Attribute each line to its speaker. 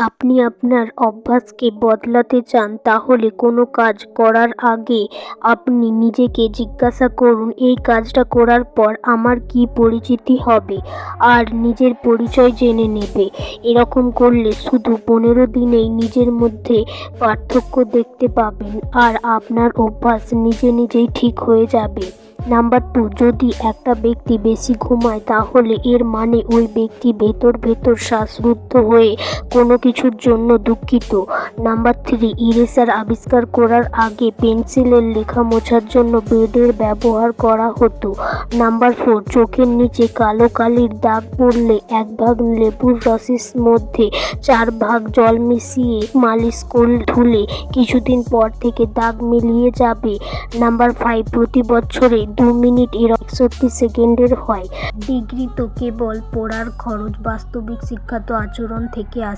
Speaker 1: আপনি আপনার অভ্যাসকে বদলাতে চান, তাহলে কোনো কাজ করার আগে আপনি নিজেকে জিজ্ঞাসা করুন, এই কাজটা করার পর আমার কী পরিচিতি হবে, আর নিজের পরিচয় জেনে নেবে। এরকম করলে শুধু 15 দিনেই নিজের মধ্যে পার্থক্য দেখতে পাবেন, আর আপনার অভ্যাস নিজেই ঠিক হয়ে যাবে। নাম্বার 2, যদি একটা ব্যক্তি বেশি ঘুমায়, তাহলে এর মানে ওই ব্যক্তি ভেতর শ্বাসরুদ্ধ হয়ে কোনো কিছুর জন্য দুঃখিত। নাম্বার 3, ইরেজার আবিষ্কার করার আগে পেন্সিলের লেখা মোছার জন্য ব্লেডের ব্যবহার করা হতো। নাম্বার 4, চোখের নিচে কালো কালির দাগ পড়লে 1 ভাগ লেবুর রসের মধ্যে 4 ভাগ জল মিশিয়ে মালিশ ধুলে কিছুদিন পর থেকে দাগ মিলিয়ে যাবে। নাম্বার 5, প্রতি বছরে 2 মিনিট 61 সেকেন্ডের হয়। ডিগ্রি তো কেবল পড়ার খরচ, বাস্তবিক শিক্ষা তো আচরণ থেকে আসে।